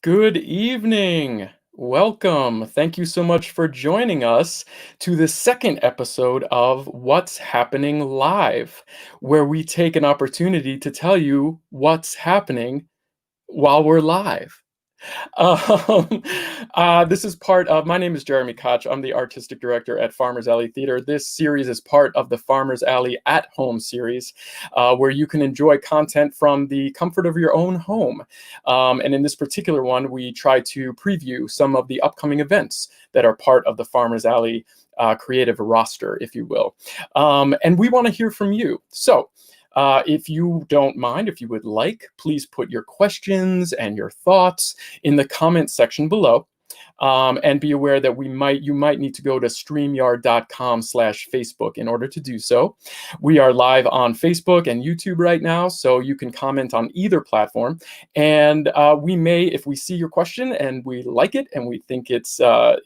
Good evening. Welcome. Thank you so much for joining us to the second episode of What's Happening Live, where we take an opportunity to tell you what's happening while we're live. Um, this is part of, my name is Jeremy Koch. I'm the artistic director at Farmers Alley Theater. This series is part of the Farmers Alley at Home series, where you can enjoy content from the comfort of your own home. And in this particular one, we try to preview some of the upcoming events that are part of the Farmers Alley creative roster, if you will. And we want to hear from you. So, if you don't mind, if you would like, please put your questions and your thoughts in the comment section below. And be aware that you might need to go to streamyard.com/Facebook in order to do so. We are live on Facebook and YouTube right now, so you can comment on either platform. And we may, if we see your question and we like it and we think it's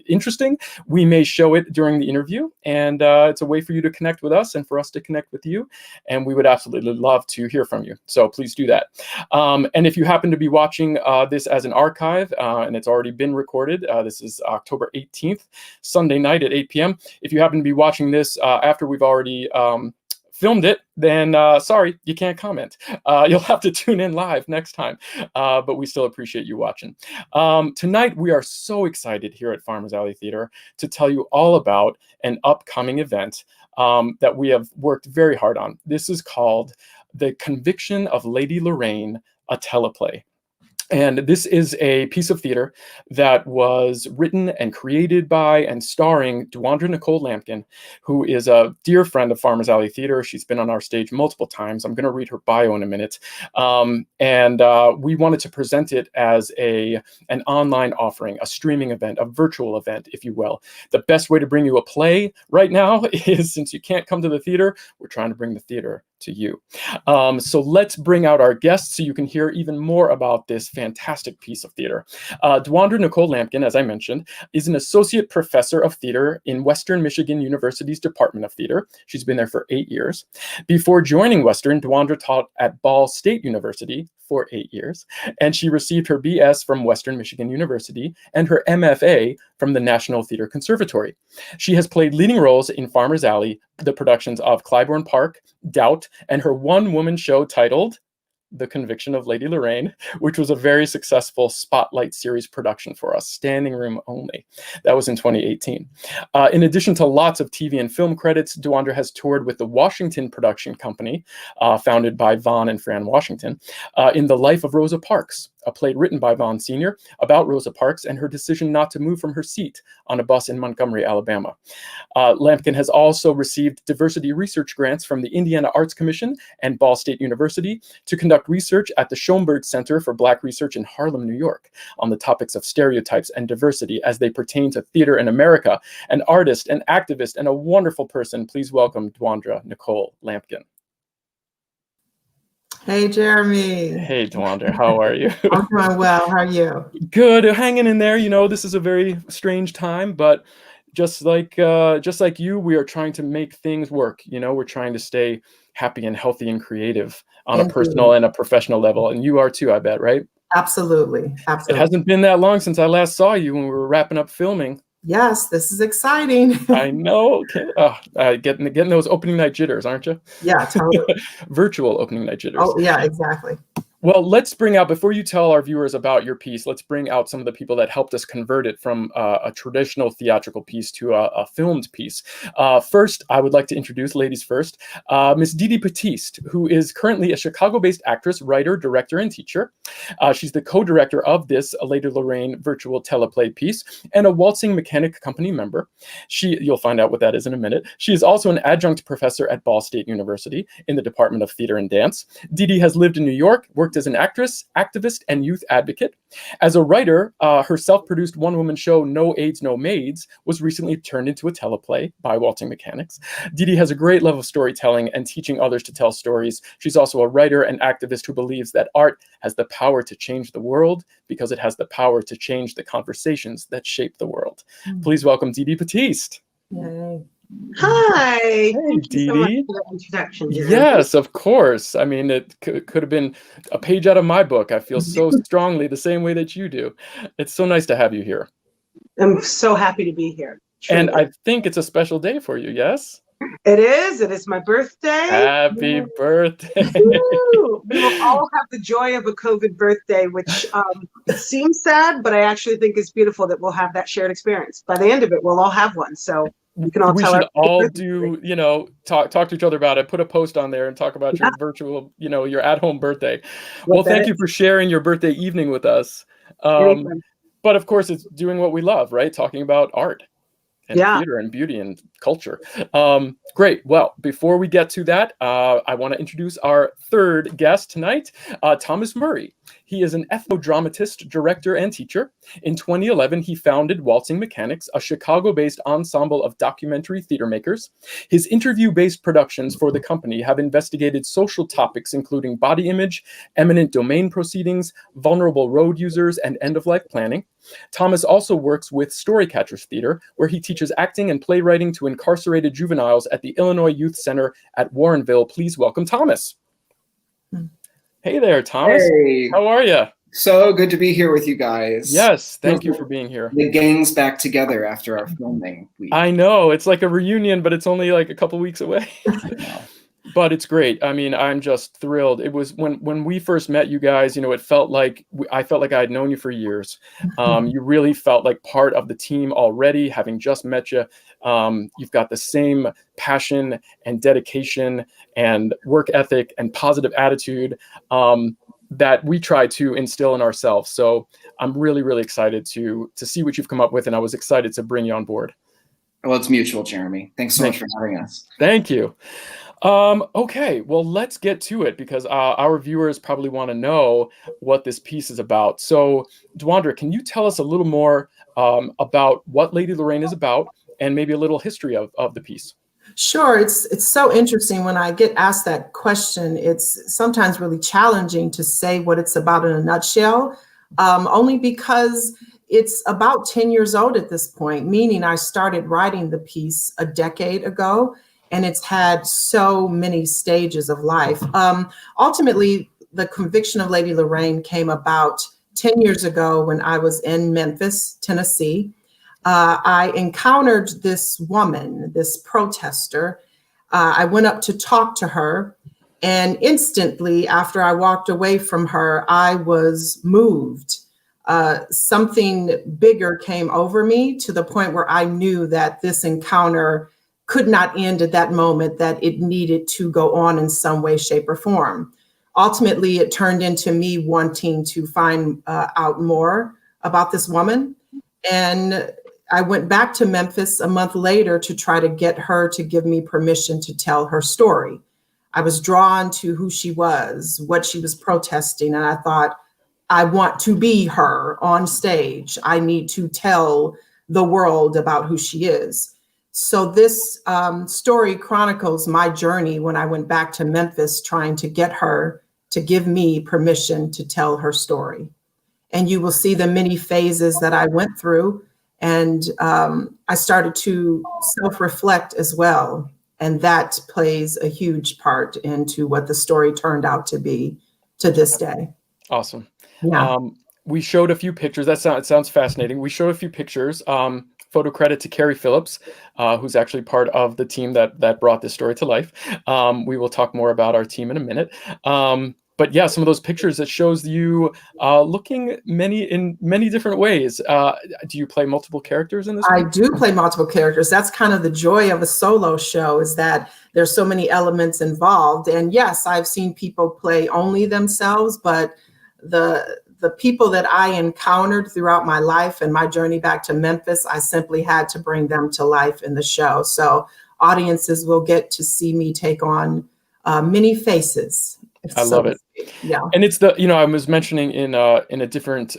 interesting, we may show it during the interview. And it's a way for you to connect with us and for us to connect with you. And we would absolutely love to hear from you. So please do that. And if you happen to be watching this as an archive and it's already been recorded, this is October 18th, Sunday night at 8 p.m. If you happen to be watching this after we've already filmed it, then sorry, you can't comment. You'll have to tune in live next time, but we still appreciate you watching. Tonight, we are so excited here at Farmers Alley Theater to tell you all about an upcoming event that we have worked very hard on. This is called The Conviction of Lady Lorraine, a teleplay. And this is a piece of theater that was written and created by and starring Nicole Lamkin, who is a dear friend of Farmers Alley Theater. She's been on our stage multiple times. I'm going to read her bio in a minute. And we wanted to present it as an online offering, a streaming event, a virtual event, if you will. The best way to bring you a play right now is, since you can't come to the theater, we're trying to bring the theater to you. So let's bring out our guests so you can hear even more about this fantastic piece of theater. Nicole Lamkin, as I mentioned, is an associate professor of theater in Western Michigan University's Department of Theater. She's been there for 8 years. Before joining Western, Dewandra taught at Ball State University for 8 years, and she received her BS from Western Michigan University and her MFA from the National Theater Conservatory. She has played leading roles in Farmers Alley, the productions of Clybourne Park, Doubt, and her one-woman show titled The Conviction of Lady Lorraine, which was a very successful Spotlight series production for us, standing room only. That was in 2018. In addition to lots of TV and film credits, Dewandra has toured with the Washington Production Company, founded by Vaughn and Fran Washington, in The Life of Rosa Parks, a play written by Vaughn Sr. about Rosa Parks and her decision not to move from her seat on a bus in Montgomery, Alabama. Lamkin has also received diversity research grants from the Indiana Arts Commission and Ball State University to conduct research at the Schoenberg Center for Black Research in Harlem, New York, on the topics of stereotypes and diversity as they pertain to theater in America. An artist, an activist, and a wonderful person. Please welcome Nicole Lamkin. Hey, Jeremy. Hey, Dewandra, how are you? I'm doing well. How are you? Good, hanging in there. You know, this is a very strange time, but just like you, we are trying to make things work. You know, we're trying to stay happy and healthy and creative on a personal and a professional level. And you are too, I bet, right? Absolutely. It hasn't been that long since I last saw you when we were wrapping up filming. Yes, this is exciting. I know. Getting those opening night jitters, aren't you? Yeah, totally. Virtual opening night jitters. Oh, yeah, exactly. Well, let's bring out, before you tell our viewers about your piece, let's bring out some of the people that helped us convert it from a traditional theatrical piece to a filmed piece. First, I would like to introduce, ladies first, Miss Didi Batiste, who is currently a Chicago-based actress, writer, director, and teacher. She's the co-director of this Lady Lorraine virtual teleplay piece and a waltzing mechanic company member. You'll find out what that is in a minute. She is also an adjunct professor at Ball State University in the Department of Theater and Dance. Didi has lived in New York, worked as an actress, activist, and youth advocate. As a writer, her self-produced one-woman show, No AIDS, No Maids, was recently turned into a teleplay by Waltzing Mechanics. Didi has a great love of storytelling and teaching others to tell stories. She's also a writer and activist who believes that art has the power to change the world because it has the power to change the conversations that shape the world. Please welcome Didi Batiste. Yay. Hi. Hey, Thank you Dee so much Dee. for that introduction, Jeremy. Yes, of course. I mean, it could have been a page out of my book. I feel so strongly the same way that you do. It's so nice to have you here. I'm so happy to be here. And Truly. I think it's a special day for you, yes? It is. It is my birthday. Happy birthday. Woo! We will all have the joy of a COVID birthday, which it seems sad, but I actually think it's beautiful that we'll have that shared experience. By the end of it, we'll all have one. So we can all We tell should our all birthday do, talk to each other about it, put a post on there and talk about Yeah, your virtual, your at-home birthday. what Well, that thank you is. for sharing your birthday evening with us. Um, Anything. but of course, it's doing what we love, right? Talking about art and Yeah. theater and beauty and culture. Great. Well, before we get to that, I want to introduce our third guest tonight, Thomas Murray. He is an ethnodramatist, director, and teacher. In 2011, he founded Waltzing Mechanics, a Chicago-based ensemble of documentary theater makers. His interview-based productions for the company have investigated social topics including body image, eminent domain proceedings, vulnerable road users, and end-of-life planning. Thomas also works with Storycatchers Theater, where he teaches acting and playwriting to incarcerated juveniles at the Illinois Youth Center at Warrenville. Please welcome Thomas. Hey there, Thomas. Hey, How are you? so good to be here with you guys. Yes, thank Feels you like for being here. the gang's back together after our filming week. I know, it's like a reunion, but it's only like a couple weeks away. But it's great. I mean, I'm just thrilled. It was when we first met you guys, it felt like I felt like I had known you for years. You really felt like part of the team already, having just met you. You've got the same passion and dedication and work ethic and positive attitude that we try to instill in ourselves. So I'm really, really excited to see what you've come up with, and I was excited to bring you on board. Well, it's mutual, Jeremy. Thanks so much for having us. Thank you. Okay, well, let's get to it because our viewers probably want to know what this piece is about. So, Dwandra, can you tell us a little more about what Lady Lorraine is about and maybe a little history of the piece? Sure. It's so interesting when I get asked that question. It's sometimes really challenging to say what it's about in a nutshell, only because it's about 10 years old at this point, meaning I started writing the piece a decade ago, and it's had so many stages of life. Ultimately, the conviction of Lady Lorraine came about 10 years ago when I was in Memphis, Tennessee. I encountered this woman, this protester. I went up to talk to her, and instantly after I walked away from her, I was moved. Something bigger came over me to the point where I knew that this encounter could not end at that moment, that it needed to go on in some way, shape, or form. Ultimately, it turned into me wanting to find out more about this woman. And I went back to Memphis a month later to try to get her to give me permission to tell her story. I was drawn to who she was, what she was protesting, and I thought, I want to be her on stage. I need to tell the world about who she is. So this story chronicles my journey when I went back to Memphis trying to get her to give me permission to tell her story. And you will see the many phases that I went through. And I started to self-reflect as well. And that plays a huge part into what the story turned out to be to this day. Awesome. Yeah. We showed a few pictures. It sounds fascinating. We showed a few pictures. Photo credit to Carrie Phillips, who's actually part of the team that brought this story to life. We will talk more about our team in a minute. But yeah, some of those pictures that shows you looking in many different ways. Do you play multiple characters in this? I do play multiple characters. That's kind of the joy of a solo show, is that there's so many elements involved. And yes, I've seen people play only themselves, but the people that I encountered throughout my life and my journey back to Memphis, I simply had to bring them to life in the show. So audiences will get to see me take on many faces. I love it. Yeah. And it's I was mentioning in a different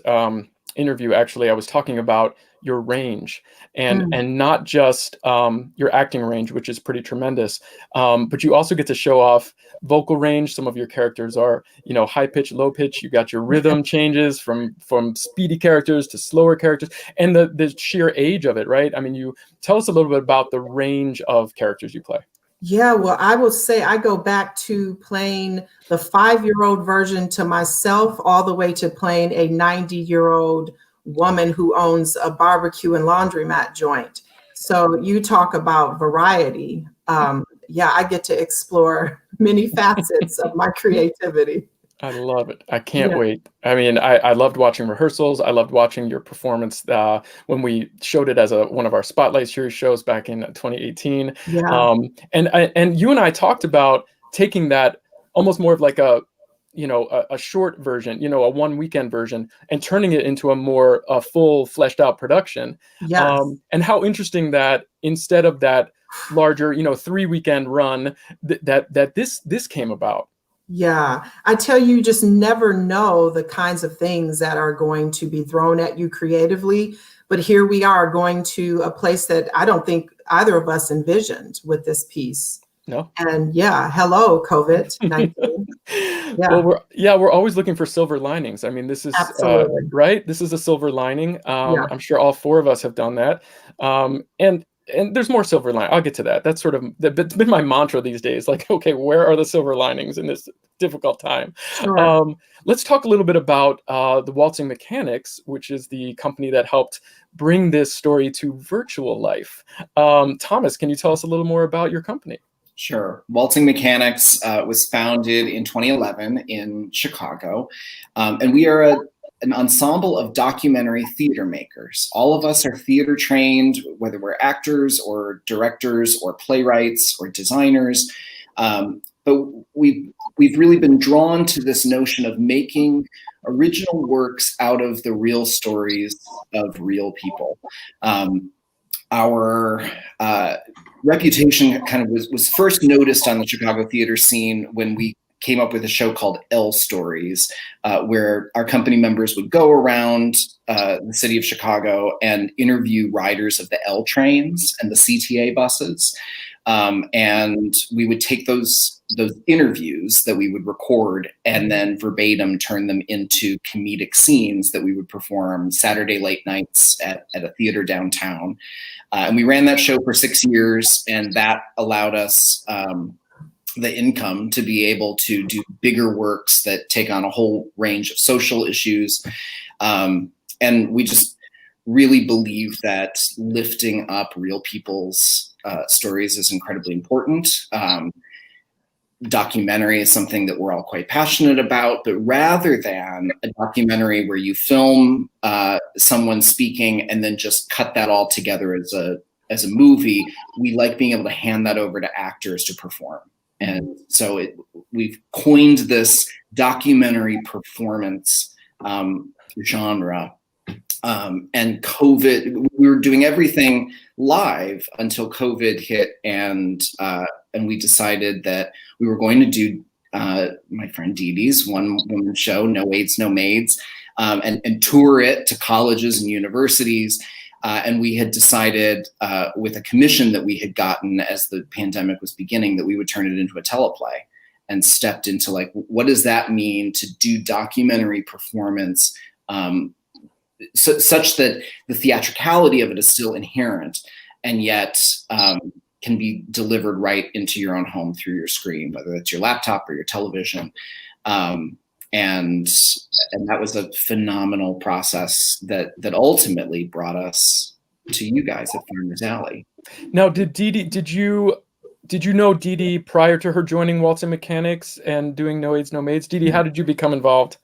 interview, actually, I was talking about your range, and not just your acting range, which is pretty tremendous, but you also get to show off vocal range. Some of your characters are, high pitch, low pitch. You got your rhythm changes from speedy characters to slower characters, and the sheer age of it, right? I mean, you tell us a little bit about the range of characters you play. Yeah, well, I will say I go back to playing the 5-year-old version to myself, all the way to playing a 90-year-old woman who owns a barbecue and laundromat joint. So you talk about variety. Yeah, I get to explore many facets of my creativity. I love it. I can't wait. I mean, I loved watching rehearsals. I loved watching your performance when we showed it as one of our Spotlight Series shows back in 2018. Yeah. And you and I talked about taking that almost more of like a short version, a one weekend version, and turning it into a full fleshed out production. Yes. And how interesting that instead of that larger, 3-weekend run, that this came about. Yeah, I tell you, you just never know the kinds of things that are going to be thrown at you creatively. But here we are going to a place that I don't think either of us envisioned with this piece. No. And hello, COVID-19. We're always looking for silver linings. I mean, this is right. This is a silver lining. I'm sure all 4 of us have done that. And there's more silver lining. I'll get to that. That's it's been my mantra these days. Like, okay, where are the silver linings in this difficult time? Sure. Let's talk a little bit about the Waltzing Mechanics, which is the company that helped bring this story to virtual life. Thomas, can you tell us a little more about your company? Sure. Waltzing Mechanics was founded in 2011 in Chicago, and we are an ensemble of documentary theater makers. All of us are theater trained, whether we're actors or directors or playwrights or designers. But we've really been drawn to this notion of making original works out of the real stories of real people. Our reputation kind of was first noticed on the Chicago theater scene when we came up with a show called L Stories, where our company members would go around the city of Chicago and interview riders of the L trains and the CTA buses. And we would take those interviews that we would record and then verbatim turn them into comedic scenes that we would perform Saturday late nights at a theater downtown. And we ran that show for 6 years, and that allowed us the income to be able to do bigger works that take on a whole range of social issues. And we just really believe that lifting up real people's stories is incredibly important. Documentary is something that we're all quite passionate about, but rather than a documentary where you film someone speaking and then just cut that all together as a movie, we like being able to hand that over to actors to perform. And so we've coined this documentary performance genre. And COVID, we were doing everything live until COVID hit, and we decided that we were going to do my friend Dee Dee's one-woman show, No AIDS, No Maids, and tour it to colleges and universities. And we had decided with a commission that we had gotten as the pandemic was beginning that we would turn it into a teleplay, and stepped into like, what does that mean to do documentary performance such that the theatricality of it is still inherent and yet can be delivered right into your own home through your screen, whether it's your laptop or your television. And that was a phenomenal process that ultimately brought us to you guys at Farmers Alley. Now, did you know Dee Dee prior to her joining Waltzing Mechanics and doing No AIDS, No Maids? Dee Dee, how did you become involved?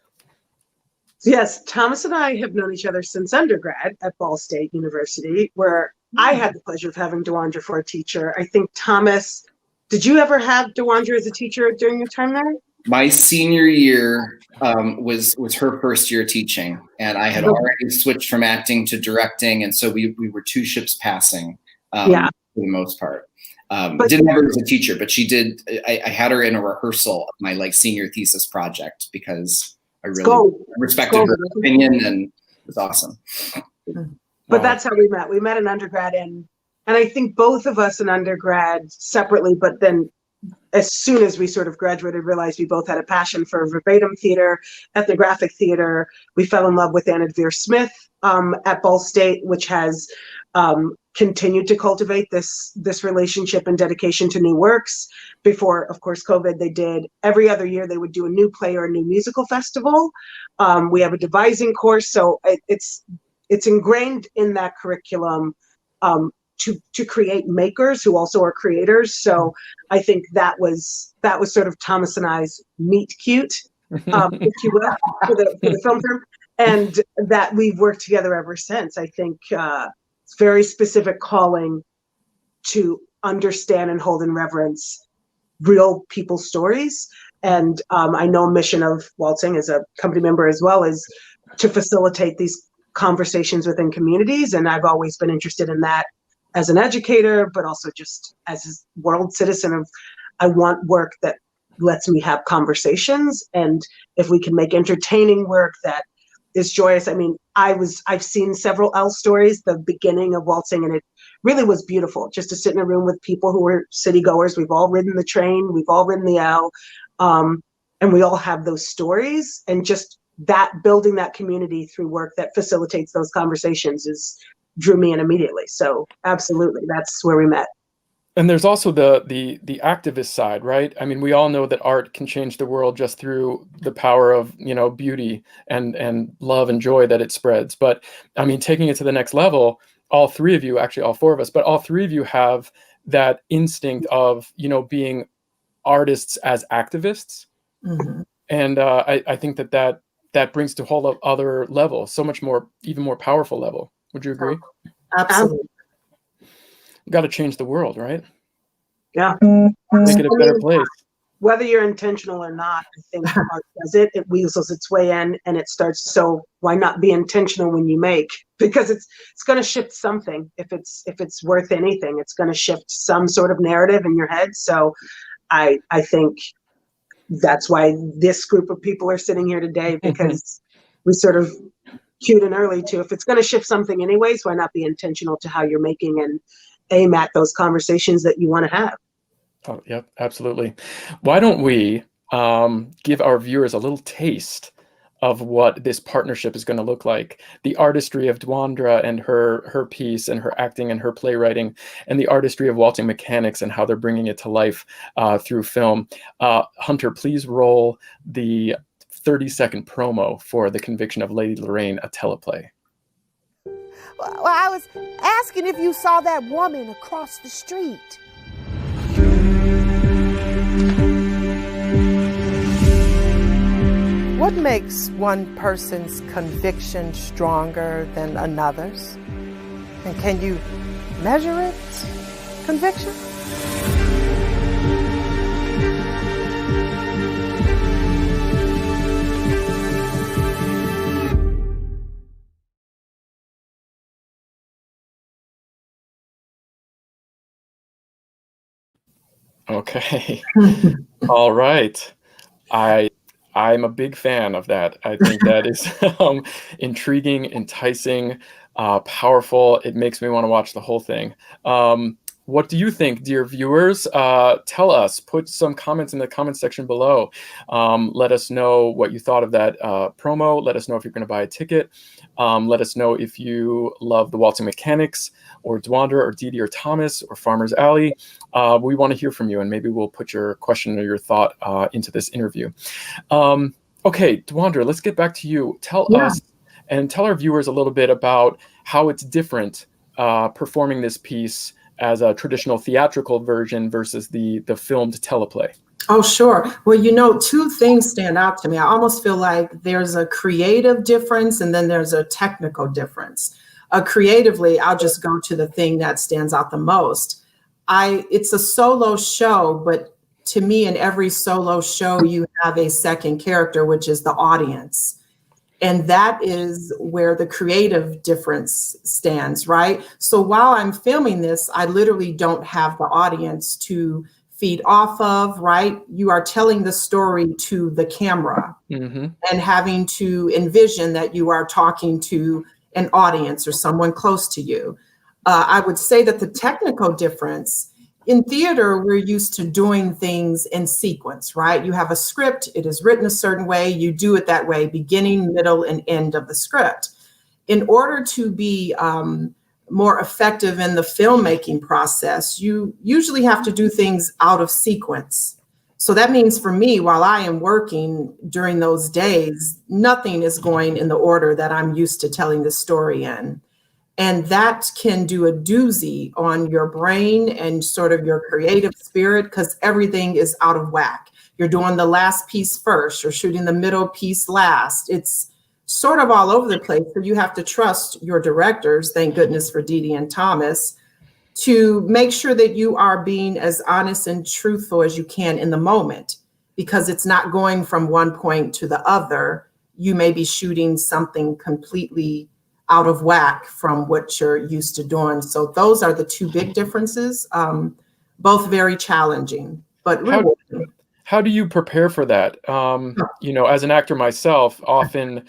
Yes, Thomas and I have known each other since undergrad at Ball State University, where I had the pleasure of having Dewandra for a teacher. I think, Thomas, did you ever have Dewandra as a teacher during your time there? My senior year was her first year teaching, and I had already switched from acting to directing, and so we were two ships passing for the most part. Didn't have her as a teacher, but she did. I had her in a rehearsal of my senior thesis project because I really respected her opinion, and was awesome. But that's how we met. We met in undergrad, and I think both of us in undergrad separately, but then as soon as we sort of graduated, realized we both had a passion for verbatim theater, ethnographic theater. We fell in love with Anna Devere Smith at Ball State, which has continued to cultivate this relationship and dedication to new works. Before, of course, COVID, they did every other year, they would do a new play or a new musical festival. We have a devising course, so it's ingrained in that curriculum to create makers who also are creators. So I think that was sort of Thomas and I's meet cute, if you will, for the film term, and that we've worked together ever since. I think it's very specific calling to understand and hold in reverence real people's stories. And I know a mission of Waltzing as a company member as well is to facilitate these conversations within communities. And I've always been interested in that as an educator, but also just as a world citizen of, I want work that lets me have conversations. And if we can make entertaining work that is joyous. I mean, I've seen several L stories, the beginning of Waltzing, and it really was beautiful just to sit in a room with people who were city goers. We've all ridden the train, we've all ridden the L, and we all have those stories, and just that building that community through work that facilitates those conversations drew me in immediately. So absolutely, that's where we met. And there's also the activist side, right? I mean, we all know that art can change the world just through the power of, beauty and love and joy that it spreads. But I mean, taking it to the next level, all three of you, actually all four of us, but all three of you have that instinct of, being artists as activists. Mm-hmm. And I think that brings to a whole other level, so much more, even more powerful level. Would you agree? Absolutely. Got to change the world, right? Yeah. Make it a better place. Whether you're intentional or not, I think art does it. It weasels its way in, and it starts. So why not be intentional when you make? Because it's going to shift something. If it's worth anything, it's going to shift some sort of narrative in your head. So I think that's why this group of people are sitting here today, because we sort of cued in early to, if it's going to shift something anyways, why not be intentional to how you're making and aim at those conversations that you want to have. Oh, yep, absolutely. Why don't we give our viewers a little taste of what this partnership is going to look like? The artistry of Dwandra and her piece and her acting and her playwriting, and the artistry of Waltzing Mechanics and how they're bringing it to life through film. Hunter, please roll the 30-second promo for The Conviction of Lady Lorraine, a teleplay. Well, I was asking if you saw that woman across the street. What makes one person's conviction stronger than another's? And can you measure it, conviction? Okay. All right. I'm a big fan of that. I think that is intriguing, enticing, powerful. It makes me want to watch the whole thing. What do you think, dear viewers? Tell us, put some comments in the comment section below. Let us know what you thought of that promo. Let us know if you're going to buy a ticket. Let us know if you love the Waltzing Mechanics or Dwandra or Dee Dee or Thomas or Farmer's Alley. We want to hear from you, and maybe we'll put your question or your thought into this interview. Okay, Dwandra, let's get back to you. Tell us and tell our viewers a little bit about how it's different performing this piece as a traditional theatrical version versus the filmed teleplay. Oh, sure. Well, two things stand out to me. I almost feel like there's a creative difference and then there's a technical difference. Creatively, I'll just go to the thing that stands out the most. It's a solo show, but to me, in every solo show, you have a second character, which is the audience. And that is where the creative difference stands, right? So while I'm filming this, I literally don't have the audience to feed off of, right? You are telling the story to the camera and having to envision that you are talking to an audience or someone close to you. I would say that the technical difference in theater, we're used to doing things in sequence, right? You have a script, it is written a certain way, you do it that way, beginning, middle, and end of the script. In order to be more effective in the filmmaking process, you usually have to do things out of sequence. So that means for me, while I am working during those days, nothing is going in the order that I'm used to telling the story in. And that can do a doozy on your brain and sort of your creative spirit, because everything is out of whack. You're doing the last piece first, you're shooting the middle piece last. It's sort of all over the place. So you have to trust your directors, thank goodness for Dee Dee and Thomas, to make sure that you are being as honest and truthful as you can in the moment, because it's not going from one point to the other. You may be shooting something completely out of whack from what you're used to doing. So those are the two big differences, both very challenging, but rewarding. How do you prepare for that? You know, as an actor myself, often,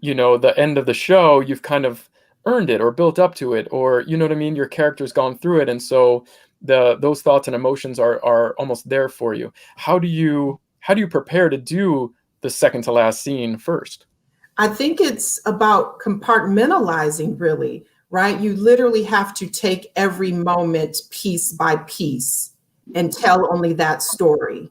you know, the end of the show, you've kind of earned it or built up to it, or, you know what I mean? Your character's gone through it. And so those thoughts and emotions are almost there for you. How do you prepare to do the second to last scene first? I think it's about compartmentalizing, really, right? You literally have to take every moment piece by piece and tell only that story.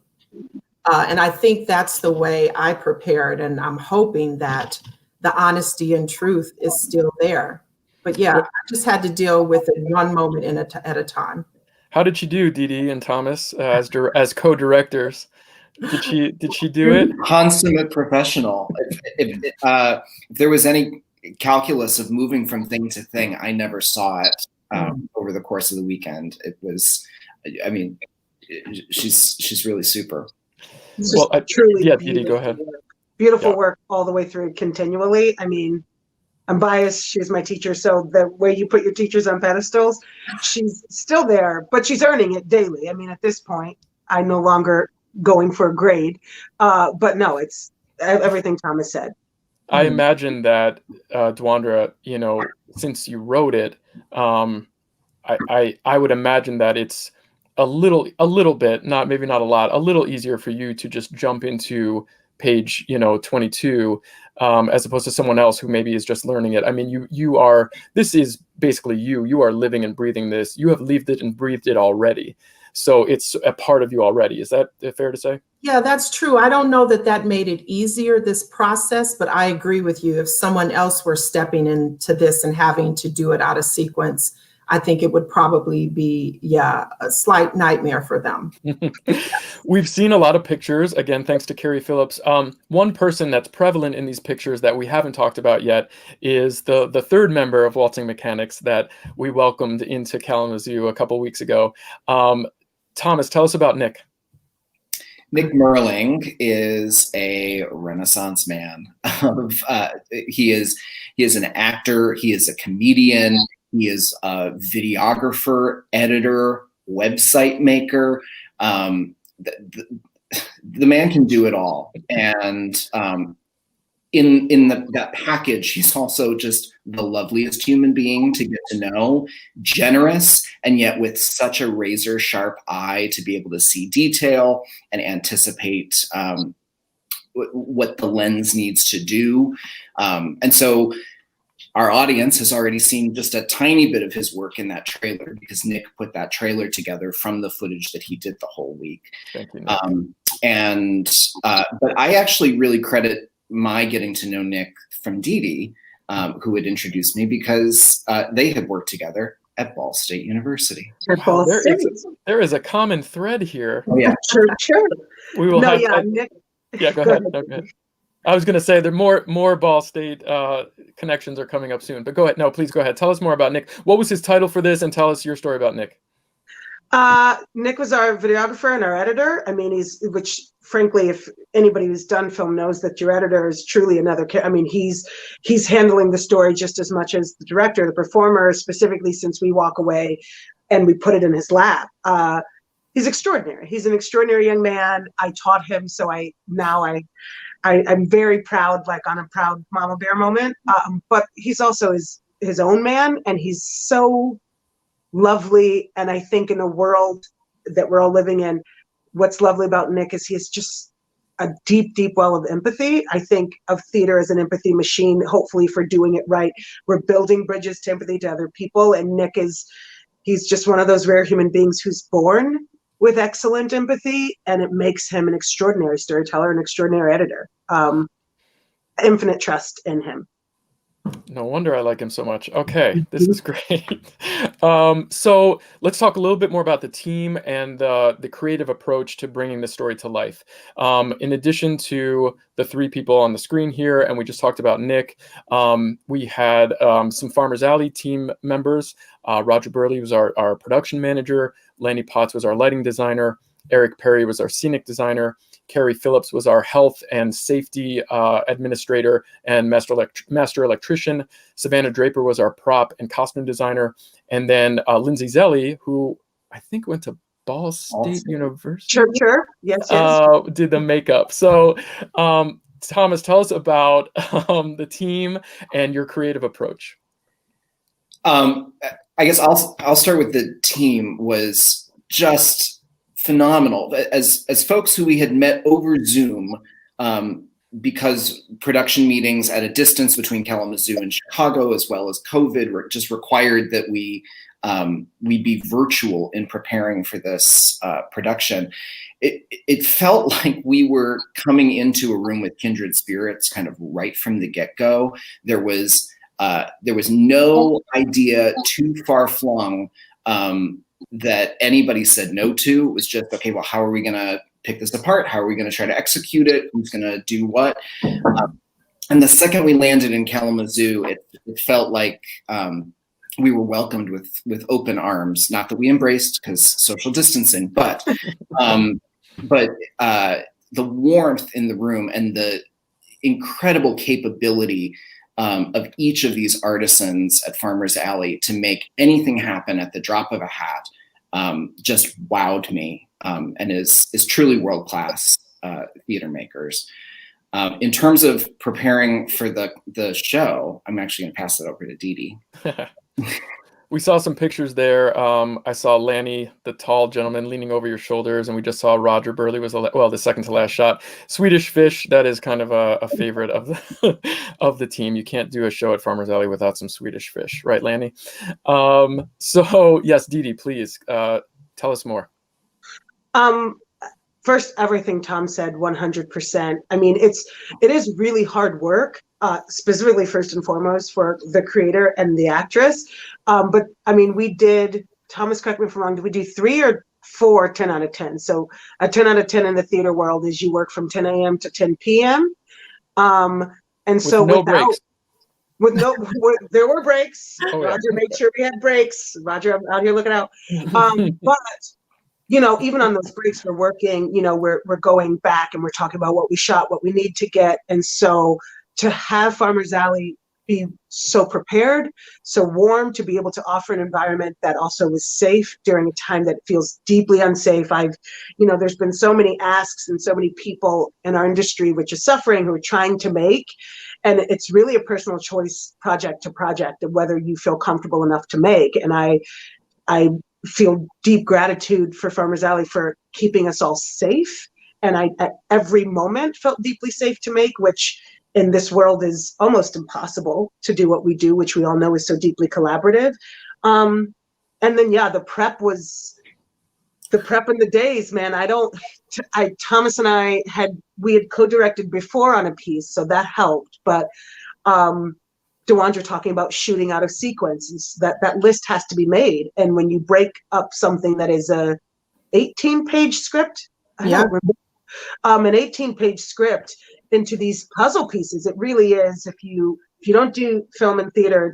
And I think that's the way I prepared. And I'm hoping that the honesty and truth is still there. But yeah, I just had to deal with it one moment at a time. How did she do, Dee Dee and Thomas, as co-directors? Did she do it? Consummate professional. If there was any calculus of moving from thing to thing, I never saw it over the course of the weekend. It was, I mean, she's really super. Well, truly, yeah, Dee Dee, go ahead. Beautiful work all the way through, continually. I mean, I'm biased. She's my teacher, so the way you put your teachers on pedestals, she's still there, but she's earning it daily. I mean, at this point, I'm no longer going for a grade, but no, it's everything Thomas said. I imagine that, Dwandra, you know, since you wrote it, I would imagine that it's a little bit, maybe not a lot, a little easier for you to just jump into page, 22, as opposed to someone else who maybe is just learning it. I mean, this is basically you are living and breathing this. You have lived it and breathed it already. So it's a part of you already. Is that fair to say? Yeah, that's true. I don't know that made it easier, this process, but I agree with you. If someone else were stepping into this and having to do it out of sequence, I think it would probably be, a slight nightmare for them. We've seen a lot of pictures, again, thanks to Carrie Phillips. One person that's prevalent in these pictures that we haven't talked about yet is the third member of Waltzing Mechanics that we welcomed into Kalamazoo a couple weeks ago. Thomas, tell us about Nick. Nick Merling is a Renaissance man. He is an actor. He is a comedian. He is a videographer, editor, website maker. The man can do it all. And in that package, he's also just the loveliest human being to get to know, generous, and yet with such a razor sharp eye to be able to see detail and anticipate what the lens needs to do. And so our audience has already seen just a tiny bit of his work in that trailer, because Nick put that trailer together from the footage that he did the whole week. Thank you, Nick. But I actually really credit my getting to know Nick from Dee Dee, who had introduced me, because they had worked together at Ball State University. Wow, there is a common thread here. Oh, yeah. Sure. We will Nick. Yeah, go ahead. No, go ahead. I was going to say there more Ball State connections are coming up soon, but go ahead. No, please go ahead. Tell us more about Nick. What was his title for this, and tell us your story about Nick. Nick was our videographer and our editor. I mean, which frankly, if anybody who's done film knows that your editor is truly another. I mean, he's handling the story just as much as the director, the performer, specifically since we walk away and we put it in his lap. he's extraordinary. He's an extraordinary young man. I taught him, so I'm very proud, like on a proud mama bear moment. But he's also his own man, and he's so lovely. And I think in a world that we're all living in, what's lovely about Nick is he has just a deep, deep well of empathy. I think of theater as an empathy machine, hopefully for doing it right. We're building bridges to empathy to other people. And Nick he's just one of those rare human beings who's born with excellent empathy, and it makes him an extraordinary storyteller, an extraordinary editor. Infinite trust in him. No wonder I like him so much. Okay, this is great. So let's talk a little bit more about the team and the creative approach to bringing the story to life. In addition to the three people on the screen here, and we just talked about Nick, we had some Farmers Alley team members. Roger Burley was our production manager. Lanny Potts was our lighting designer. Eric Perry was our scenic designer. Carrie Phillips was our health and safety administrator and master electrician. Savannah Draper was our prop and costume designer. And then Lindsay Zelli, who I think went to Ball State University. Sure. Yes. Did the makeup. So Thomas, tell us about the team and your creative approach. I guess I'll start with the team. Was just phenomenal. As folks who we had met over Zoom, because production meetings at a distance between Kalamazoo and Chicago, as well as COVID, were just required that we be virtual in preparing for this production. It felt like we were coming into a room with kindred spirits, kind of right from the get-go. There was no idea too far flung that anybody said no to. It was just, okay, well, how are we going to pick this apart? How are we going to try to execute it? Who's going to do what? And the second we landed in Kalamazoo, it felt like we were welcomed with open arms. Not that we embraced, because social distancing, but the warmth in the room and the incredible capability of each of these artisans at Farmers Alley to make anything happen at the drop of a hat just wowed me, and is truly world-class theater makers. In terms of preparing for the show, I'm actually going to pass it over to Dee Dee. We saw some pictures there. I saw Lanny, the tall gentleman, leaning over your shoulders, and we just saw Roger Burley was the second to last shot. Swedish Fish, that is kind of a favorite of the team. You can't do a show at Farmers Alley without some Swedish Fish, right, Lanny? So yes, Dee Dee, please tell us more. First, everything Tom said, 100%. I mean, it is really hard work. Specifically, first and foremost, for the creator and the actress. But I mean, we did, Thomas, correct me if I'm wrong, did we do 3 or 4 10 out of 10? So a 10 out of 10 in the theater world is you work from 10 a.m. to 10 p.m. And so no breaks. There were breaks. Oh, yeah. Roger made sure we had breaks. Roger, I'm out here looking out. But even on those breaks, we're working, we're going back and we're talking about what we shot, what we need to get. And so to have Farmers Alley be so prepared, so warm, to be able to offer an environment that also was safe during a time that feels deeply unsafe. There's been so many asks and so many people in our industry which is suffering who are trying to make, and it's really a personal choice project to project of whether you feel comfortable enough to make. And I feel deep gratitude for Farmers Alley for keeping us all safe. And I, at every moment, felt deeply safe to make, which in this world is almost impossible to do what we do, which we all know is so deeply collaborative. And then, the prep in the days, man. Thomas and we had co-directed before on a piece, so that helped. But Dewandra talking about shooting out of sequence, that list has to be made. And when you break up something that is a 18-page script, an 18-page script into these puzzle pieces, it really is. If you don't do film and theater,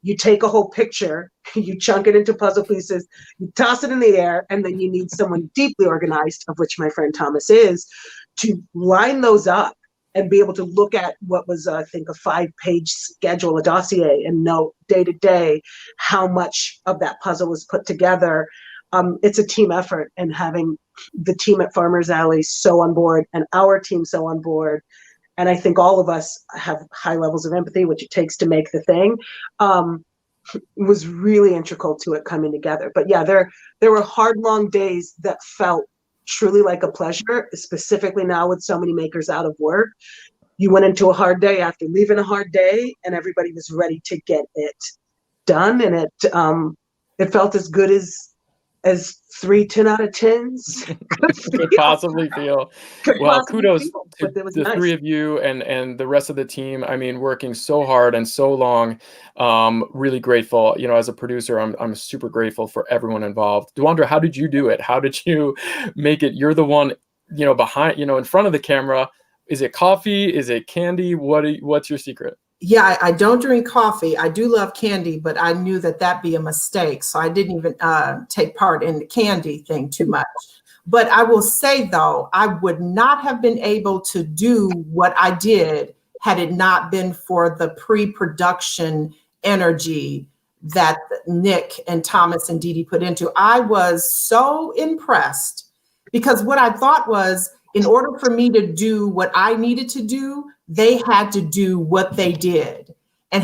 you take a whole picture, you chunk it into puzzle pieces, you toss it in the air, and then you need someone deeply organized, of which my friend Thomas is, to line those up and be able to look at what was, I think, a 5-page schedule, a dossier, and know day to day how much of that puzzle was put together. it's a team effort, and having the team at Farmers Alley so on board and our team so on board. And I think all of us have high levels of empathy, which it takes to make the thing, was really integral to it coming together. But yeah, there were hard, long days that felt truly like a pleasure, specifically now with so many makers out of work. You went into a hard day after leaving a hard day, and everybody was ready to get it done. And it felt as good as 3 10 out of 10s could possibly feel. Well, kudos to the nice. 3 of you and the rest of the team. I mean, working so hard and so long. Really grateful. You know, as a producer, I'm super grateful for everyone involved. Duandra, how did you do it? How did you make it? You're the one, you know, behind, you know, in front of the camera. Is it coffee? Is it candy? What's your secret? Yeah, I don't drink coffee. I do love candy, but I knew that that'd be a mistake. So I didn't even take part in the candy thing too much. But I will say, though, I would not have been able to do what I did had it not been for the pre-production energy that Nick and Thomas and Dee Dee put into. I was so impressed because what I thought was, in order for me to do what I needed to do, they had to do what they did. And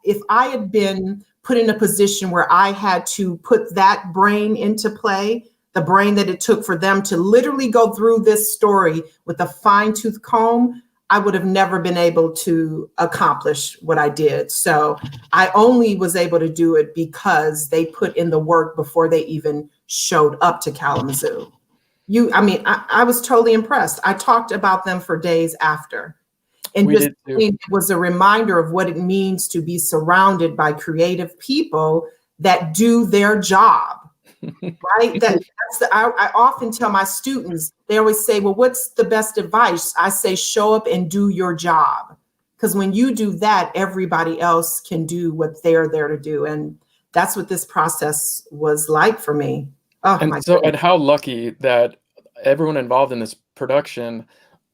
if I had been put in a position where I had to put that brain into play, the brain that it took for them to literally go through this story with a fine-tooth comb, I would have never been able to accomplish what I did. So I only was able to do it because they put in the work before they even showed up to Kalamazoo. I was totally impressed. I talked about them for days after. And it was a reminder of what it means to be surrounded by creative people that do their job, right? I often tell my students, they always say, well, what's the best advice? I say, show up and do your job. Because when you do that, everybody else can do what they're there to do. And that's what this process was like for me. Oh, and how lucky that everyone involved in this production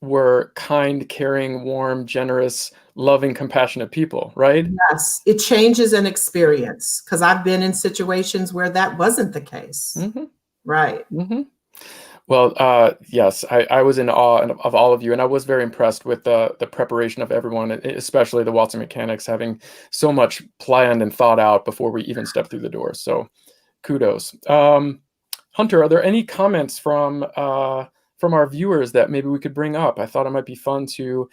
were kind, caring, warm, generous, loving, compassionate people, right? Yes, it changes an experience because I've been in situations where that wasn't the case. Mm-hmm. Right. Mm-hmm. Well, yes, I was in awe of all of you, and I was very impressed with the preparation of everyone, especially the waltzing mechanics, having so much planned and thought out before we even stepped through the door. So kudos. Hunter, are there any comments from our viewers that maybe we could bring up? I thought it might be fun to,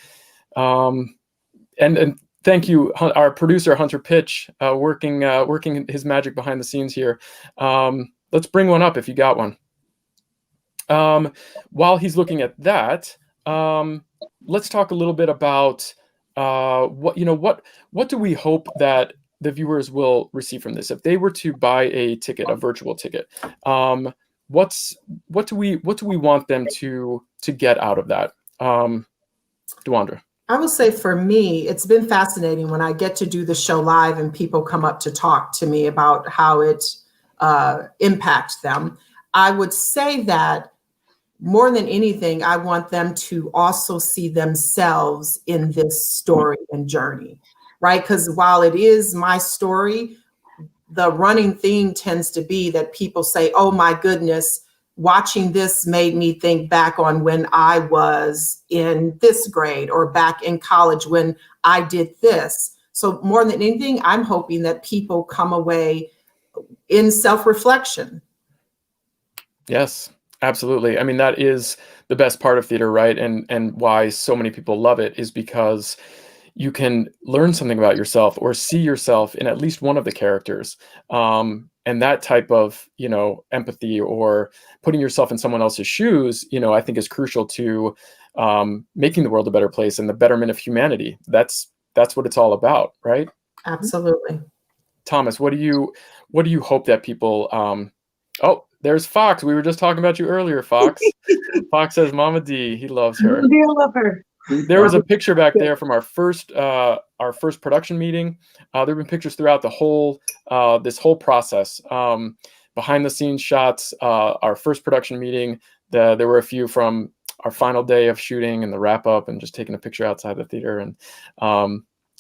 and thank you, our producer Hunter Pitch, working his magic behind the scenes here. Let's bring one up if you got one. While he's looking at that, let's talk a little bit about what do we hope that the viewers will receive from this if they were to buy a ticket, a virtual ticket. What do we want them to get out of that? Duandra. I will say for me, it's been fascinating when I get to do the show live and people come up to talk to me about how it impacts them. I would say that more than anything, I want them to also see themselves in this story and journey, right? Because while it is my story, the running theme tends to be that people say, oh my goodness, watching this made me think back on when I was in this grade or back in college when I did this. So more than anything, I'm hoping that people come away in self-reflection. Yes, absolutely. I mean, that is the best part of theater, right? And why so many people love it is because you can learn something about yourself or see yourself in at least one of the characters. And that type of, empathy or putting yourself in someone else's shoes, I think is crucial to making the world a better place and the betterment of humanity. That's what it's all about, right? Absolutely. Thomas, what do you hope that people, oh, there's Fox. We were just talking about you earlier, Fox. Fox says, Mama D, he loves her. Mama D, I love her. There was a picture back there from our first production meeting. There have been pictures throughout the whole this whole process, behind the scenes shots. Our first production meeting. There were a few from our final day of shooting and the wrap up, and just taking a picture outside the theater. And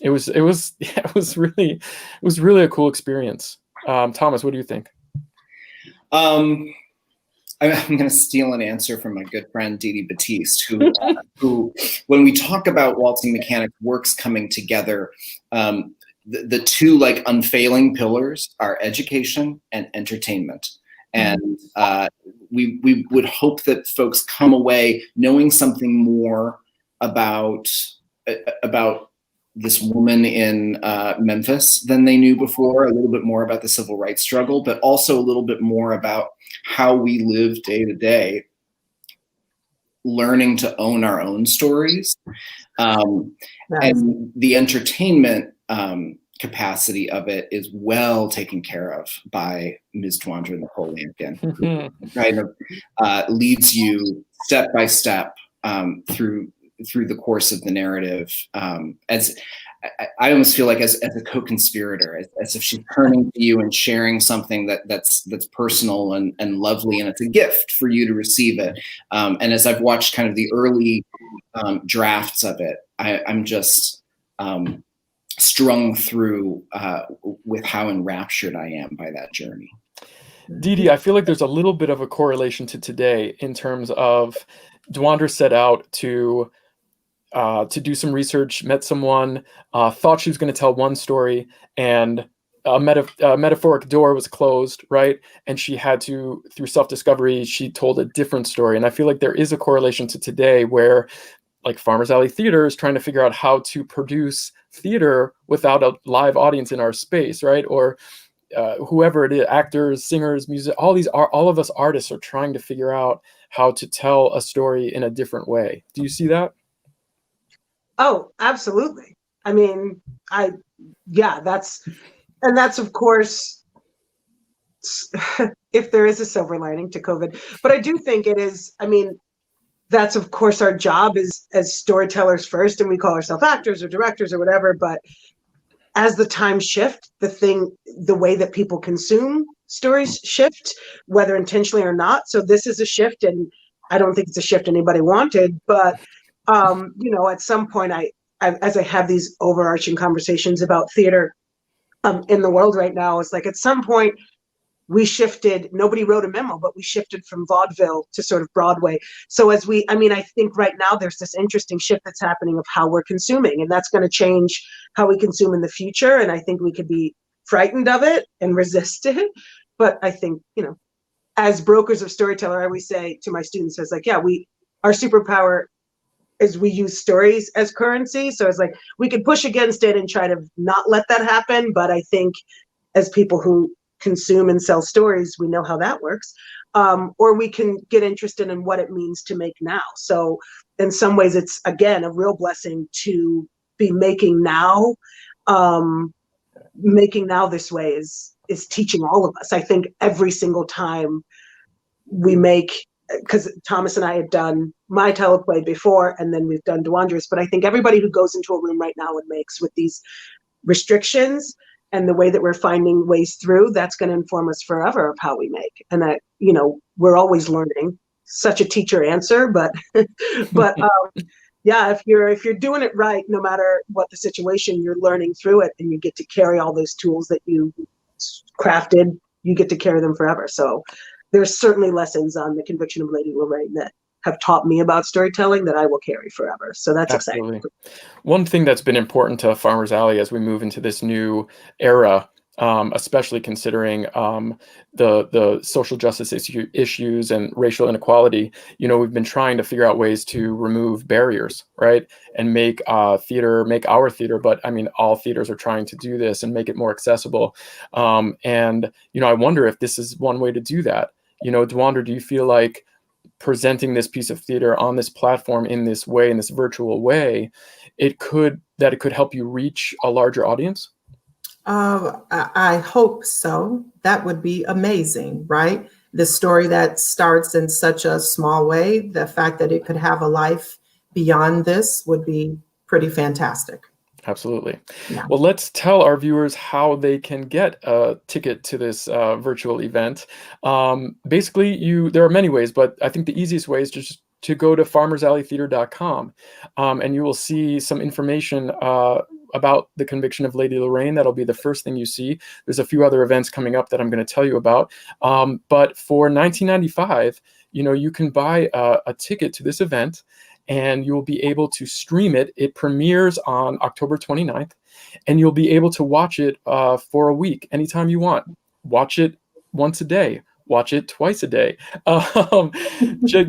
it was really a cool experience. Thomas, what do you think? I'm going to steal an answer from my good friend Didi Batiste, who, when we talk about waltzing mechanics works coming together, the two like unfailing pillars are education and entertainment. And we would hope that folks come away knowing something more about this woman in Memphis than they knew before, a little bit more about the civil rights struggle, but also a little bit more about how we live day to day, learning to own our own stories. And the entertainment capacity of it is well taken care of by Ms. Dwandra Nicole Lamkin, who kind of leads you step by step through the course of the narrative, as I almost feel like as a co-conspirator, as if she's turning to you and sharing something that's personal and lovely, and it's a gift for you to receive it. And as I've watched kind of the early drafts of it, I'm just strung through with how enraptured I am by that journey. Didi, I feel like there's a little bit of a correlation to today in terms of Dwandra set out to do some research, met someone, thought she was going to tell one story, and a metaphoric door was closed, right? And she had to, through self-discovery, she told a different story. And I feel like there is a correlation to today where, like, Farmers Alley Theater is trying to figure out how to produce theater without a live audience in our space, right? Or whoever it is, actors, singers, music, all of us artists are trying to figure out how to tell a story in a different way. Do you see that? Oh, absolutely. I mean, that's of course, if there is a silver lining to COVID, but I do think it is, I mean, that's of course our job as storytellers first, and we call ourselves actors or directors or whatever, but as the times shift, the way that people consume stories shift, whether intentionally or not. So this is a shift, and I don't think it's a shift anybody wanted, but at some point, as I have these overarching conversations about theater in the world right now, it's like at some point we shifted. Nobody wrote a memo, but we shifted from vaudeville to sort of Broadway. So I think right now there's this interesting shift that's happening of how we're consuming, and that's going to change how we consume in the future. And I think we could be frightened of it and resist it. But I think, as brokers of storyteller, I always say to my students, I was like, our superpower is we use stories as currency. So it's like we could push against it and try to not let that happen. But I think as people who consume and sell stories, we know how that works. Or we can get interested in what it means to make now. So in some ways, it's, again, a real blessing to be making now. Making now this way is teaching all of us. I think every single time we make, because Thomas and I had done my teleplay before, and then we've done Dwandra's, but I think everybody who goes into a room right now and makes with these restrictions and the way that we're finding ways through, that's going to inform us forever of how we make. And that, we're always learning. Such a teacher answer, but if you're doing it right, no matter what the situation, you're learning through it, and you get to carry all those tools that you crafted, you get to carry them forever. So there's certainly lessons on The Conviction of Lady Lorraine that have taught me about storytelling that I will carry forever. So that's Absolutely. exciting. One thing that's been important to Farmers Alley as we move into this new era, especially considering the social justice issues and racial inequality, we've been trying to figure out ways to remove barriers, right? And make our theater, but I mean, all theaters are trying to do this and make it more accessible. And I wonder if this is one way to do that. Dwandra, do you feel like presenting this piece of theater on this platform in this way, in this virtual way, it could help you reach a larger audience? I hope so. That would be amazing, right? The story that starts in such a small way, the fact that it could have a life beyond this would be pretty fantastic. Absolutely. Yeah. Well, let's tell our viewers how they can get a ticket to this virtual event. Basically, there are many ways, but I think the easiest way is just to go to farmersalleytheater.com, and you will see some information about the conviction of Lady Lorraine. That'll be the first thing you see. There's a few other events coming up that I'm going to tell you about. But for $19.95, you can buy a ticket to this event, and you'll be able to stream it. It premieres on October 29th, and you'll be able to watch it for a week, anytime you want. Watch it once a day. Watch it twice a day.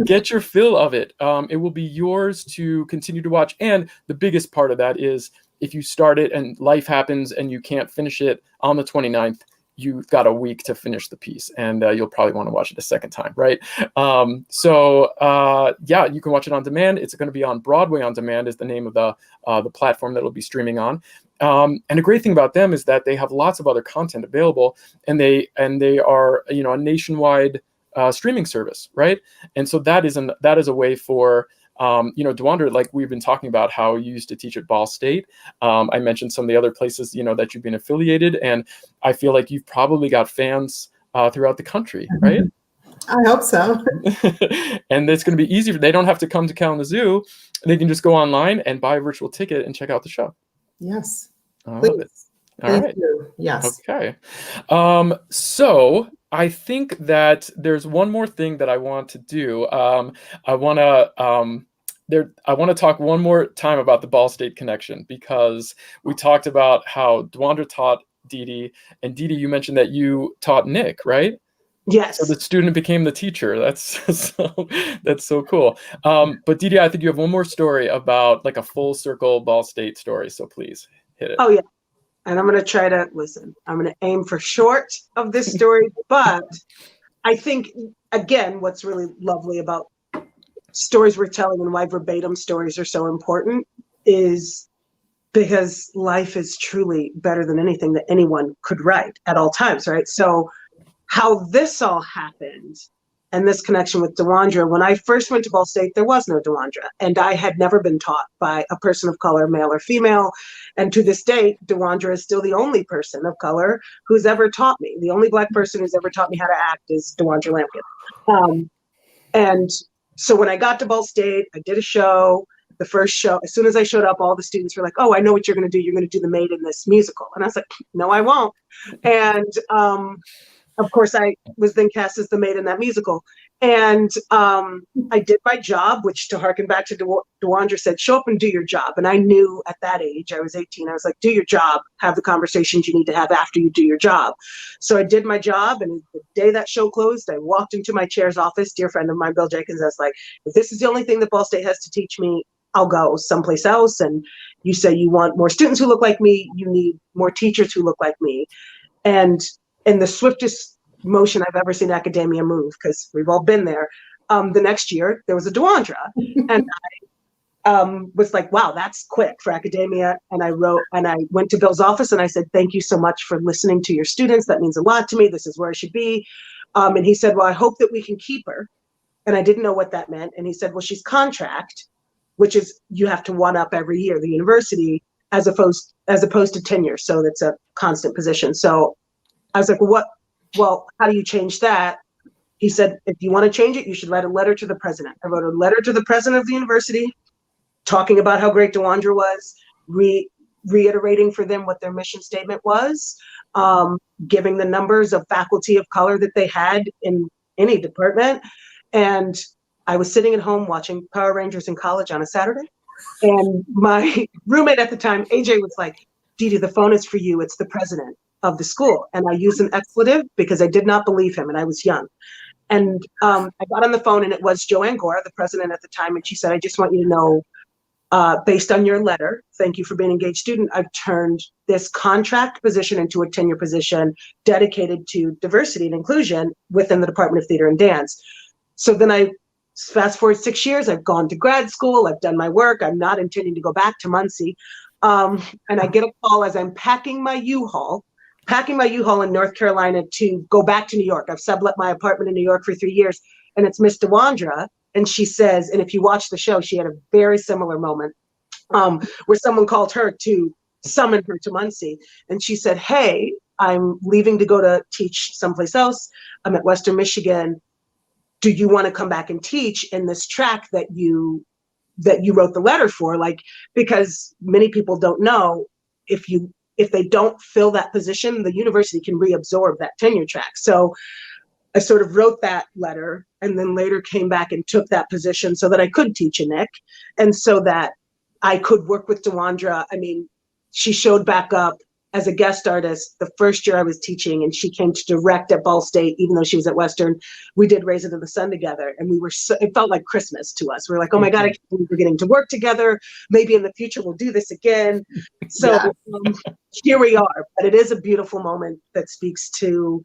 Get your fill of it. It will be yours to continue to watch. And the biggest part of that is, if you start it and life happens and you can't finish it on the 29th, you've got a week to finish the piece, and you'll probably want to watch it a second time, right? Yeah, you can watch it on demand. It's going to be on Broadway On Demand is the name of the platform that it'll be streaming on. And a great thing about them is that they have lots of other content available, and they are a nationwide streaming service, right? And so that is a way for Dewandra, like we've been talking about how you used to teach at Ball State. I mentioned some of the other places, that you've been affiliated, and I feel like you've probably got fans throughout the country, right? I hope so. And it's going to be easy. They don't have to come to Kalamazoo. They can just go online and buy a virtual ticket and check out the show. Yes. I love it. All right. Yes. Okay. So I think that there's one more thing that I want to do. I want to talk one more time about the Ball State connection, because we talked about how Dewandra taught Dee Dee, and Dee Dee, you mentioned that you taught Nick, right? Yes. So the student became the teacher. That's so cool. But Dee Dee, I think you have one more story about like a full circle Ball State story. So please hit it. Oh yeah. And I'm going to try to listen. I'm going to aim for short of this story, but I think, again, what's really lovely about stories we're telling and why verbatim stories are so important is because life is truly better than anything that anyone could write at all times, right? So how this all happened and this connection with Dewandra, when I first went to Ball State, there was no Dewandra, and I had never been taught by a person of color, male or female. And to this day, Dewandra is still the only person of color who's ever taught me. The only Black person who's ever taught me how to act is Dewandra Lamkin. And so when I got to Ball State, I did a show. The first show, as soon as I showed up, all the students were like, "Oh, I know what you're going to do. You're going to do the maid in this musical." And I was like, "No, I won't." And of course, I was then cast as the maid in that musical. And I did my job, which, to harken back to Dewandra said, show up and do your job. And I knew at that age, I was 18, I was like, do your job, have the conversations you need to have after you do your job. So I did my job, and the day that show closed, I walked into my chair's office, dear friend of mine, Bill Jenkins. I was like, if this is the only thing that Ball State has to teach me, I'll go someplace else. And you say you want more students who look like me, you need more teachers who look like me. And in the swiftest motion I've ever seen academia move, because we've all been there, the next year there was a Dewandra. And I was like, wow, that's quick for academia. And I went to Bill's office and I said, thank you so much for listening to your students. That means a lot to me. This is where I should be. And he said, well, I hope that we can keep her. And I didn't know what that meant. And he said, well, she's contract, which is you have to one up every year, the university, as opposed to tenure. So that's a constant position. So I was like, well, how do you change that? He said, if you want to change it, you should write a letter to the president. I wrote a letter to the president of the university, talking about how great Dewandra was, reiterating for them what their mission statement was, giving the numbers of faculty of color that they had in any department. And I was sitting at home watching Power Rangers in college on a Saturday. And my roommate at the time, AJ, was like, Dee Dee, the phone is for you. It's the president of the school. And I used an expletive because I did not believe him and I was young. And I got on the phone and it was Joanne Gore, the president at the time. And she said, I just want you to know, based on your letter, thank you for being an engaged student, I've turned this contract position into a tenure position dedicated to diversity and inclusion within the Department of Theater and Dance. So then I fast forward 6 years, I've gone to grad school, I've done my work, I'm not intending to go back to Muncie. And I get a call as I'm packing my U-Haul in North Carolina to go back to New York. I've sublet my apartment in New York for 3 years, and it's Miss Dewandra. And she says, and if you watch the show, she had a very similar moment where someone called her to summon her to Muncie. And she said, hey, I'm leaving to go to teach someplace else. I'm at Western Michigan. Do you want to come back and teach in this track that you wrote the letter for? Like, because many people don't know, if they don't fill that position, the university can reabsorb that tenure track. So I sort of wrote that letter and then later came back and took that position so that I could teach a Nick and so that I could work with Dewandra. I mean, she showed back up as a guest artist the first year I was teaching, and she came to direct at Ball State, even though she was at Western. We did Raise It in the Sun together, and it felt like Christmas to us. We were like, oh my God, I can't believe we're getting to work together. Maybe in the future we'll do this again. So here we are. But it is a beautiful moment that speaks to,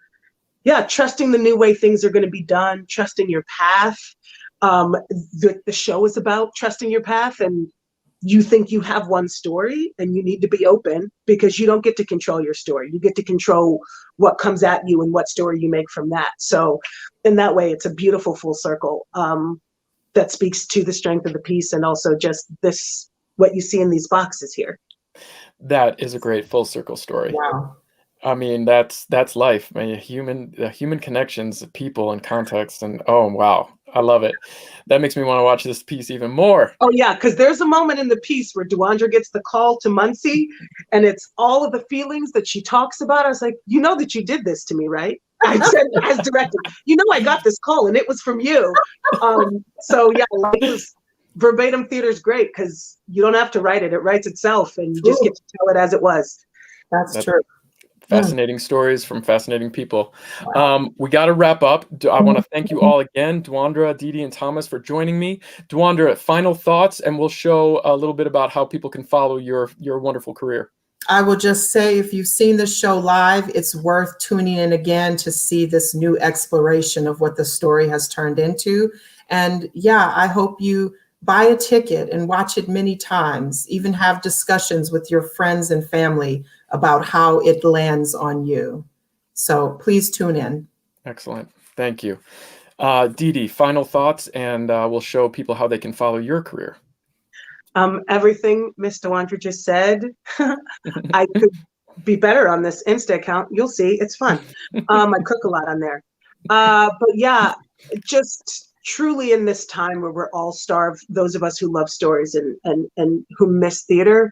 trusting the new way things are going to be done, trusting your path. The show is about trusting your path, and you think you have one story and you need to be open because you don't get to control your story. You get to control what comes at you and what story you make from that. So in that way, it's a beautiful full circle that speaks to the strength of the piece and also just what you see in these boxes here. That is a great full circle story. Wow. I mean, that's life. I mean, human connections, people and context, and oh wow, I love it. That makes me want to watch this piece even more. Oh yeah, because there's a moment in the piece where Dewandra gets the call to Muncie, and it's all of the feelings that she talks about. I was like, you know that you did this to me, right? I said as directed, I got this call and it was from you. So yeah, verbatim theater is great because you don't have to write it; it writes itself, and you just get to tell it as it was. That's true. Fascinating stories from fascinating people. We got to wrap up. I want to thank you all again, Dewandra, Didi, and Thomas, for joining me. Dewandra, final thoughts, and we'll show a little bit about how people can follow your wonderful career. I will just say, if you've seen the show live, it's worth tuning in again to see this new exploration of what the story has turned into. And I hope you buy a ticket and watch it many times, even have discussions with your friends and family about how it lands on you. So please tune in. Excellent. Thank you. Didi, final thoughts, and we'll show people how they can follow your career. Everything Miss Dewandra just said, I could be better on this Insta account. You'll see, it's fun. I cook a lot on there. But just truly in this time where we're all starved, those of us who love stories and who miss theater,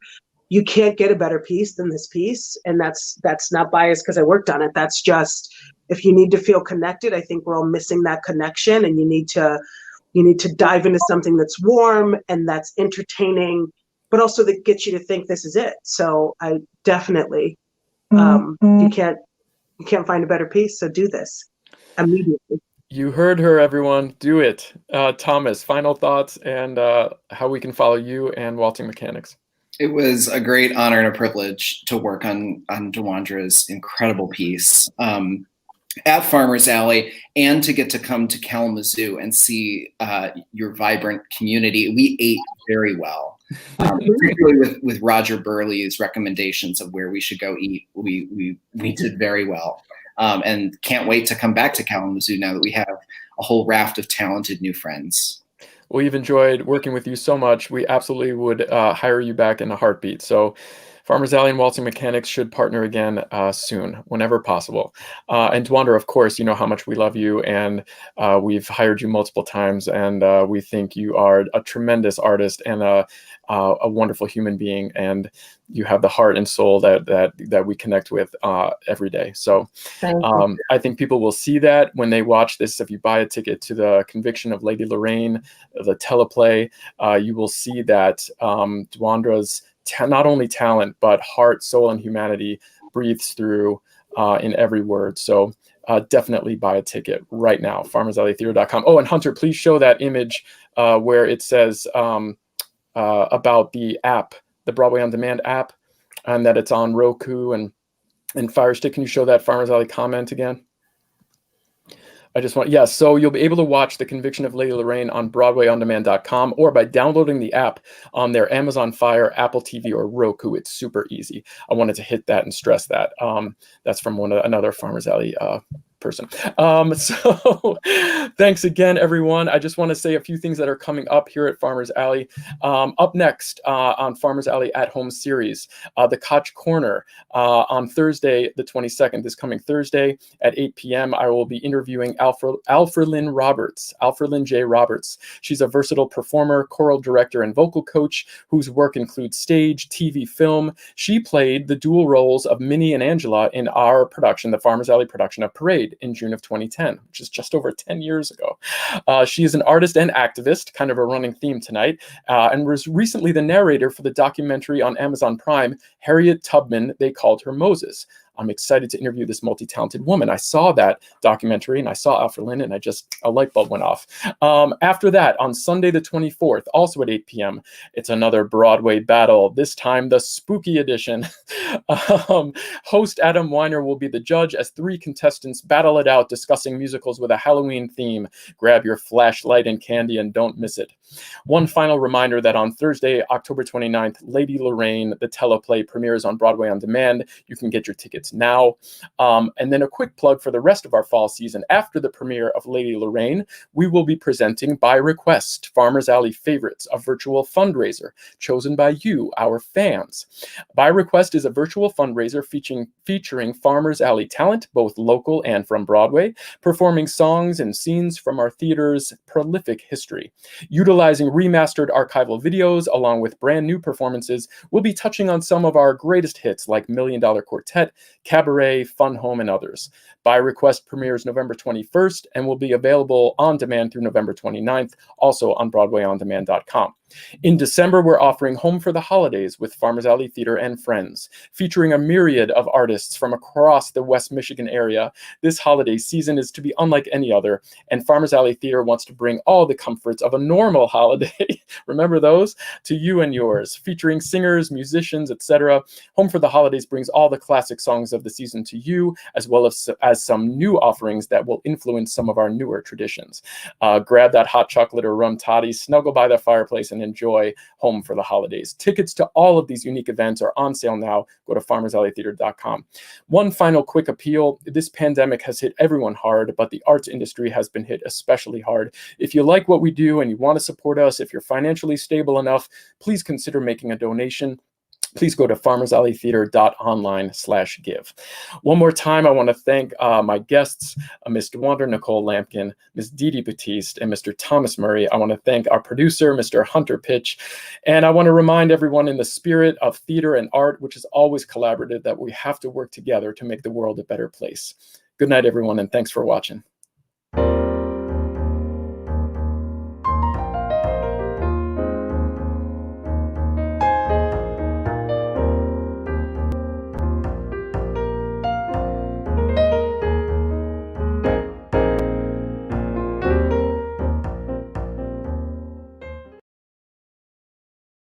you can't get a better piece than this piece. And that's not biased because I worked on it. That's just, if you need to feel connected, I think we're all missing that connection, and you need to dive into something that's warm and that's entertaining, but also that gets you to think this is it. So I definitely, you can't find a better piece. So do this immediately. You heard her, everyone. Do it. Thomas, final thoughts and how we can follow you and Waltzing Mechanics. It was a great honor and a privilege to work on Dewandra's incredible piece at Farmers Alley, and to get to come to Kalamazoo and see your vibrant community. We ate very well, particularly with Roger Burley's recommendations of where we should go eat. We did very well, and can't wait to come back to Kalamazoo now that we have a whole raft of talented new friends. We've enjoyed working with you so much. We absolutely would hire you back in a heartbeat. So Farmers Alley and Waltzing Mechanics should partner again soon, whenever possible. And Dewandra, of course, you know how much we love you, and we've hired you multiple times, and we think you are a tremendous artist and a wonderful human being, and you have the heart and soul that we connect with every day. So I think people will see that when they watch this. If you buy a ticket to the Conviction of Lady Lorraine, the teleplay, you will see that Dewandra's not only talent, but heart, soul, and humanity breathes through in every word. So definitely buy a ticket right now, farmersalleytheater.com. Oh, and Hunter, please show that image where it says about the app, the Broadway On Demand app, and that it's on Roku and Fire Stick. Can you show that Farmers Alley comment again? So you'll be able to watch The Conviction of Lady Lorraine on BroadwayOnDemand.com or by downloading the app on their Amazon Fire, Apple TV, or Roku. It's super easy. I wanted to hit that and stress that. That's from another Farmers Alley person. So thanks again, everyone. I just want to say a few things that are coming up here at Farmers Alley. Up next on Farmers Alley at Home series, the Koch Corner on Thursday, the 22nd, this coming Thursday at 8 p.m. I will be interviewing Alfrelyn J. Roberts. She's a versatile performer, choral director, and vocal coach whose work includes stage, TV, film. She played the dual roles of Minnie and Angela in our production, the Farmers Alley production of Parade, in June of 2010, which is just over 10 years ago. She is an artist and activist, kind of a running theme tonight, and was recently the narrator for the documentary on Amazon Prime, Harriet Tubman, They Called Her Moses. I'm excited to interview this multi-talented woman. I saw that documentary and I saw Alfrelyn and a light bulb went off. After that, on Sunday the 24th, also at 8 p.m., it's another Broadway battle, this time the spooky edition. Host Adam Weiner will be the judge as 3 contestants battle it out, discussing musicals with a Halloween theme. Grab your flashlight and candy and don't miss it. One final reminder that on Thursday, October 29th, Lady Lorraine, the teleplay, premieres on Broadway On Demand. You can get your tickets now. And then a quick plug for the rest of our fall season. After the premiere of Lady Lorraine, we will be presenting By Request, Farmers Alley Favorites, a virtual fundraiser chosen by you, our fans. By Request is a virtual fundraiser featuring Farmers Alley talent, both local and from Broadway, performing songs and scenes from our theater's prolific history. Utilizing remastered archival videos along with brand new performances, we'll be touching on some of our greatest hits like $1 Million Quartet, Cabaret, Fun Home, and others. By Request premieres November 21st and will be available on demand through November 29th, also on BroadwayOnDemand.com. In December, we're offering Home for the Holidays with Farmers Alley Theater and Friends, featuring a myriad of artists from across the West Michigan area. This holiday season is to be unlike any other, and Farmers Alley Theater wants to bring all the comforts of a normal holiday, remember those, to you and yours, featuring singers, musicians, etc. Home for the Holidays brings all the classic songs of the season to you, as well as some new offerings that will influence some of our newer traditions. Grab that hot chocolate or rum toddy, snuggle by the fireplace, and enjoy Home for the Holidays. Tickets to all of these unique events are on sale now. Go to farmersalleytheater.com. One final quick appeal. This pandemic has hit everyone hard, but the arts industry has been hit especially hard. If you like what we do and you want to support us, if you're financially stable enough, please consider making a donation. Please go to farmersalleytheater.online/give. One more time, I want to thank my guests, Ms. DeWander Nicole Lamkin, Ms. Didi Batiste, and Mr. Thomas Murray. I want to thank our producer, Mr. Hunter Pitch. And I want to remind everyone, in the spirit of theater and art, which is always collaborative, that we have to work together to make the world a better place. Good night, everyone, and thanks for watching.